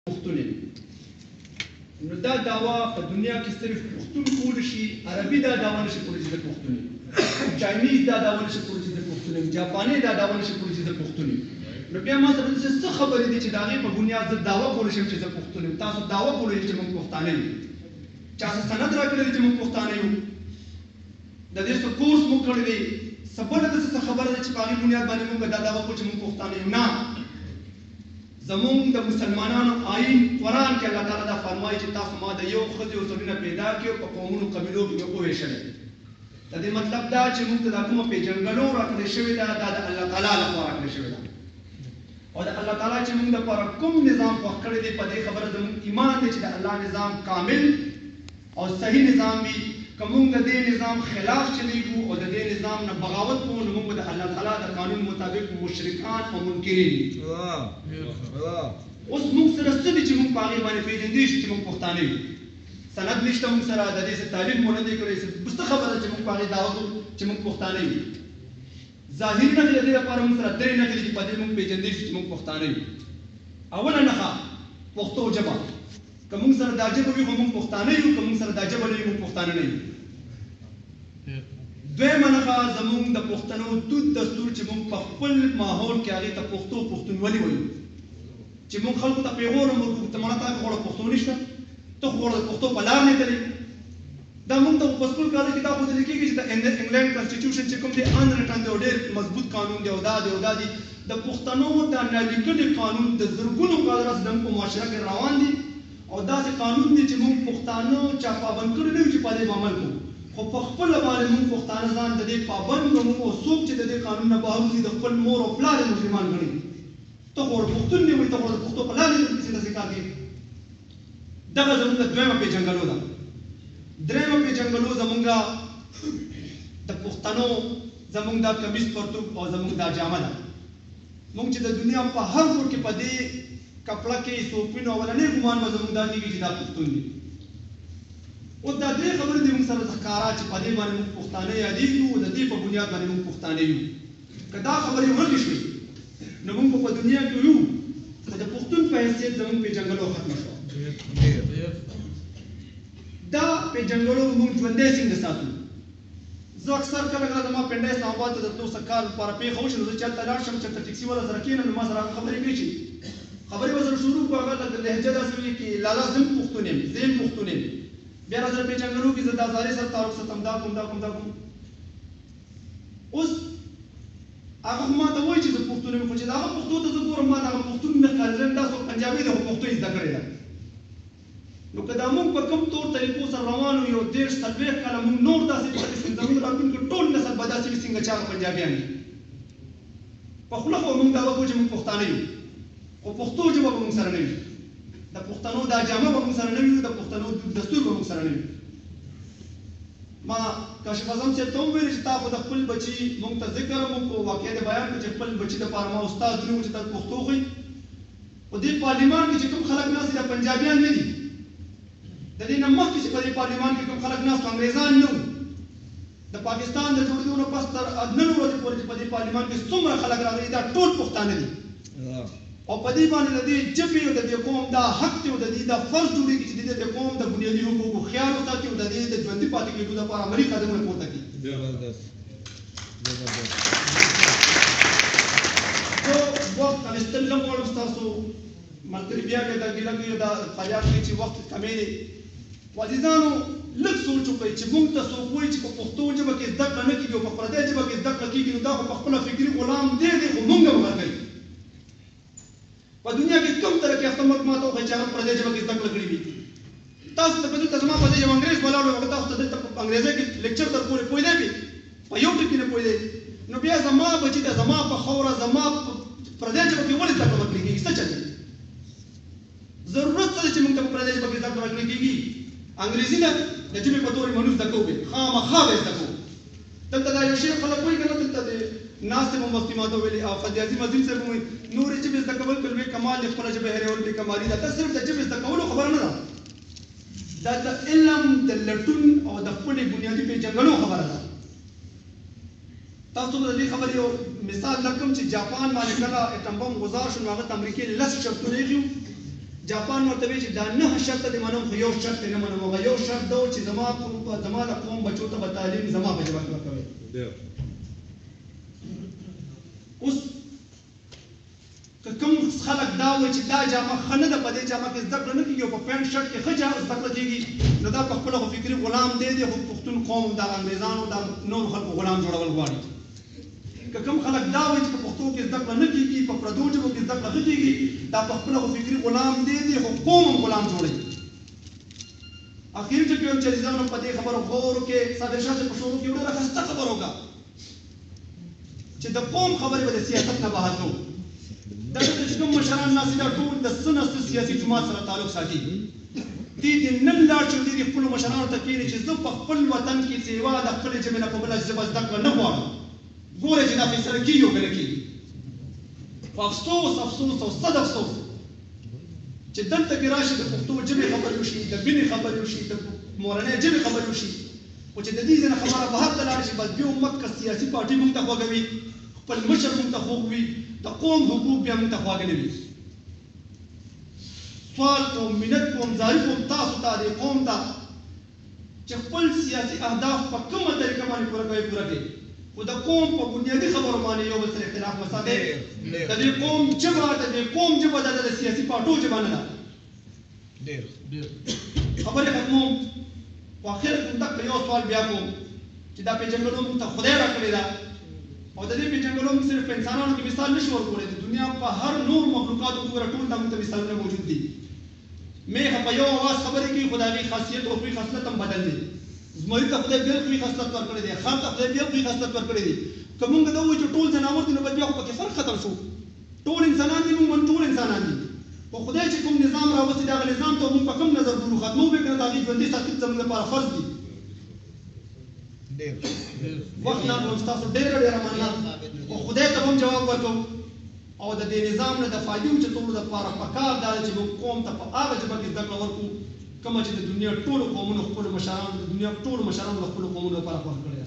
پښتون نو دا دعوا په دنیا کې صرف پښتون کول شي، عربي دا دعوا نشي کولی چې د پښتون، چاینیز دا دعوا نشي کولی چې د پښتون، جاپاني دا دعوا نشي کولی چې د پښتون. نو بیا ما ته څه خبرې دي چې د هغې په بنیاد زه دعوا کولی شم چې زه پښتون یم؟ تاسو دعوا کولی چې موږ پښتانه یو، چا څه سند راکړی دی چې موږ پښتانه یو؟ د دې څه کورس موږ کړی دی؟ څه بله داسې څه خبره ده چې په هغې بنیاد باندې موږ دا دعوا کوو چې موږ پښتانه یو؟ نه، زمونږ د مسلمانانو آئین قرآن کې الله تعالی دا فرمایي چې تاسو ما د یو ښځې او سړي نه پیدا کړي او په قومونو قبیلو کې مې وویشلی. د دې مطلب دا چې موږ ته دا کومه پېژنګلو راکړې شوې ده دا د الله تعالی لخوا راکړې شوې ده، او د الله تعالی چې موږ دپاره کوم نظام خوښ کړی دی په دې خبره زموږ ایمان دی چې د الله نظام کامل او صحیح نظام وي. که موږ د دې نظام خلاف چلیږو او د دې نظام نه بغاوت کوو نو موږ د الله تعالی د قانون مطابق مشرکان او منکرین یو. اوس موږ سره څه دي چې موږ په هغې باندې پېژندی شو چې موږ پښتانه یو؟ سند نشته موږ سره، د دې څه تعلیم مو نه دی کړی، څه خبره چې موږ په هغې دعوه کوو چې موږ پښتانه یو. ظاهري نښې د دې لپاره موږ سره درې نښې دي چې په دې موږ پېژندی شو چې موږ پښتانه یو. اوله نښه پښتو ژبه، که موږ سره دا ژبه وي خو موږ پښتانه یو، که موږ سره دا ژبه نه وي موږ پښتانه نه یو. دویمه نښه زموږ د پښتنو دود دستور چې موږ په خپل ماحول کې هغې ته پښتو پښتونولي وایو، چې موږ خلکو ته پیغور هم ورکوو ته مړه تا کې غوړه پښتو نشته، ته خو غوړه پښتو په لار نه تلې. دا موږ ته په سکول کالج کې دا ښودل کېږي چې د انګلینډ کنسټیټیوشن چې کوم دی انریټن دی او ډېر مضبوط قانون دی او دا دی او دا دی. د پښتنو دا نالیکلي قانون د زرګونو کاله راڅخه زموږ په معاشره کې روان دي او داسې قانون دی چې موږ پښتانه چا پابند کړي نه وي چې په دې عمل کوو، خو په خپله باندې موږ پښتانه ځان د دې پابند ګڼو او څوک چې د دې قانون نه بهر وځي د خپل مور او پلار یې مسلمان ګڼي. ته خو پښتون نه وایي، ته خو د پښتو په لار نه پسې داسې کار کوي. دغه زموږ دویمه پېژنګلو ده. درېیمه پېژنګلو زموږ د پښتنو زموږ دا کمیس پرتوګ او زموږ دا جامه ده. موږ چې د دنیا په هر ګوټ کې په دې کپړه کې سوپین او ولنې ګمان به زموږ دا کېږي چې دا پښتون دي. اوس دا درې خبرې دي موږ سره ښکاره چې په دې باندې موږ پښتانه یادېږو او د دې په بنیاد باندې موږ پښتانه یو. که دا خبرې ورکې شوې نو موږ په دنیا کې یو، خو د پښتون په حیثیت زموږ پېژنګلو ختمه شوه. دا پېژنګلو موږ ژوندی څنګه ساتو؟ زه اکثر کله کله زما پنډی اسلام آباد ته د تلو څه کار لپاره پېښه وشي نو زه چلته لاړ شم، چېرته ټکسي والا سره کښېنم نو ما سره هغه خبرې کوي چې خبرې به سره شروع کړو، هغه لهجه داسې وي چې لالا زه هم پښتون یم، زه هم پښتون یم. بیا را سره پېژنګلو کې زه دا زارې سره تعلق ساتم، دا کوم دا کوم دا کوم. اوس هغه خو ما ته وایي چې زه پښتون یم، خو چې د هغه پښتو ته زه ګورم ما د هغه پښتون نه ښکارېدل، دا څوک پنجابي دی خو پښتو یې زده کړې ده. نو که دا موږ په کوم طور طریقو سره روان یو 30-40 کاله موږ نور داسې پاتې شو، زموږ راتلونکي ټول نسل به داسې وي څنګه چې هغه پنجابیان دي. په خوله خو موږ دعوه کوو چې موږ پښتانه یو، خو پښتو ژبه به موږ سره نه وي، د پښتنو دا جامه به موږ سره نه وي، د پښتنو دستور به موږ سره نه وي. ما کاشف اعظم صاحب ته وویل چې تا خو د خپل بچي موږ ته ذکر هم وکړو، واقع دې بیان کړو چې خپل بچي دپاره ما استاد ونیو چې ته پښتو ښوي. په دې پارلیمان کې چې کوم خلک ناست دي دا پنجابیان نه دي، د دې نه مخکې چې په دې پارلیمان کې کوم خلک ناست انګریزان نه وو. د پاکستان د جوړېدو نه پس تر نن ورځې پورې چې په دې پارلیمان کې څومره خلک راغلي دا ټول پښتانه دي. او په دې باندې د دې ژبې او د دې قوم دا حق دی او د دې دا فرض جوړېږي چې د دې قوم د بنیادي حقوقو خیال وساتي او د دې د ژوندي پاتې کېدو لپاره عملي قدمونه پورته کړي. زه وخت انستل نه غواړم ستاسو ملګري بیا بیا دا ګیله کوي دا فریاد کوي چې وخت کمی دی. عزیزانو لږ سوچ وکړئ چې موږ ته څوک وایي چې په پښتو ژبه کې زده کړه نه کېږي او په پردۍ ژبه کې زده کړه کېږي نو دا خو په خپله فکري غلام دی خو موږ هم ورکوي. په دنیا کې کوم ترقي یافته ملک ما ته وښایي چې هغه پردۍ ژبه کې زده کړه کړې وي. تاسو ته دلته زما په دې ژبه انګرېز ولاړ وي هغه تاسو ته دلته په انګرېزۍ کې لیکچر در پورې پوهېدی وي، په یو ټکي نه پوهېدی، نو بیا زما بچي ته زما په خاوره زما په پردۍ ژبه کې ولې زده کړه ورکړل کېږي؟ څه چل دی؟ ضرورت څه دی چې موږ ته په پردۍ ژبه کې زده کړه ورکړل کېږي؟ انګرېزي نه د ژبې په تور یې منو زده کوو، خامخا به یې زده کوو. دلته دا یو شی خلک وایي که نه دلته د ناستې مو مفتي ما ته ویلي او قاضي عظیم عظیم صاحب وایي نورې ژبې زده کول په لوی کمال دی، خپله ژبه هېرول بې کمالي ده. دا صرف د ژبې زده کولو خبره نه ده، دا د علم د لټون او د خپلې بنیادي پېژنګلو خبره ده. تاسو ته د دې خبرې یو مثال درکړم چې جاپان باندې کله اټم بم غذار شو نو هغه ته امریکې 10 شرطونه ایښي جاپان ورته وی چې دا 9 شرط دې منم خو یو شرط نه منم هغه یو شرط دا چې زما د قوم بچو ته به تعلیم زما په ژبه کې ورکوي. اوس کوم خلک دا وایي چې دا جامه ښه نه ده په دې جامه کې زده کړه نه کېږي او په پینټ شرټ کې ښه زده کړه کېږي نو دا په خپله خو فکري غلام دی خو پښتون قوم د انګریزانو د نورو خلکو غلام جوړول غواړي. که کوم خلک دا وایي چې په پښتو کې زده کړه نه کېږي په پردو ژبو کې زده کړه ښه کېږي دا په خپله خو فکري غلام دی خو قوم هم غلام جوړوي. اخر ټکي ویم چې عزیزانو په دې خبرو غور وکړئ. صابر شاه چې په شروع کې ډېره ښایسته خبره وکړه چې د قوم خبرې به د سیاست نه بهر نه وو. دا چې کوم مشران ناست دا ټول د څه نه څه سیاسي جماعت سره تعلق ساتي. دې نن لاړ چې دې خپلو مشرانو ته کښېني چې زه په خپل وطن کې سیوا د خپلې ژبې نه په بله ژبه زده کړه نه غواړم. ګوره چې دا فیصله کېږي او که نه کېږي. خو افسوس او صد افسوس چې دلته کې راشي د پښتو ژبې خبرې وشي د بینې خبرې وشي د مورنۍ ژبې خبرې وشي خو چې د دې ځای نه خبره بهر ته لاړه شي بس بیا امت که سیاسي پارټي موږ ته خوږوي خپل مشر موږ ته خوږ وي د قوم حقوق بیا موږ ته خواږه نه وي. سوال کوم منت کوم زاری کوم تاسو ته دې قوم ته چې خپل سیاسي اهداف په کومه طریقه باندې پوره کوي پوره کړي خو د قوم په بنیادي خبرو باندې یو بل سره اختلاف وساتئ. د دې قوم ژبه د دې قوم ژبه د سیاسي پارټو ژبه نه ده. خبرې ختموم خو اخر کې دغه یو سوال بیا کوم چې دا پېژندګلو موږ ته خدای راکړې ده او د دې پېژندګلو موږ صرف په انسانانو کې مثال نشو ورکولی د دنیا په هر نور مخلوقاتو کې ګوره ټول ته موږ ته مثالونه موجود دي. میږه په یو اواز خبرې کوي خو د هغې خاصیت او خوی خصلت هم بدل دی. زمري ته خدای بېل خوی خصلت ورکړی دی خر ته خدای بېل خوی خصلت ورکړی دی. که موږ دا ووایو چې ټول ځناور دي نو بس بیا خو پکې فرق ختم شو. ټول انسانان دي موږ ټول انسانان دي خو خدای چې کوم نظام راوستي دغه نظام ته موږ په کوم نظر ګورو ختموو به که نه د هغې ژوندي ساتل زموږ لپاره فرض دي. وخت نه کوم ستاسو ډېره مننه خو خدای ته هم جواب ورکوو او د دې نظام نه د فایدې اوچتولو دپاره پکار دا ده چې موږ قوم ته په هغه ژبه کې زده کړه ورکړو کومه چې د دنیا ټولو قومونو خپلو مشرانو د دنیا ټولو مشرانو د خپلو قومونو لپاره خوښ کړې ده.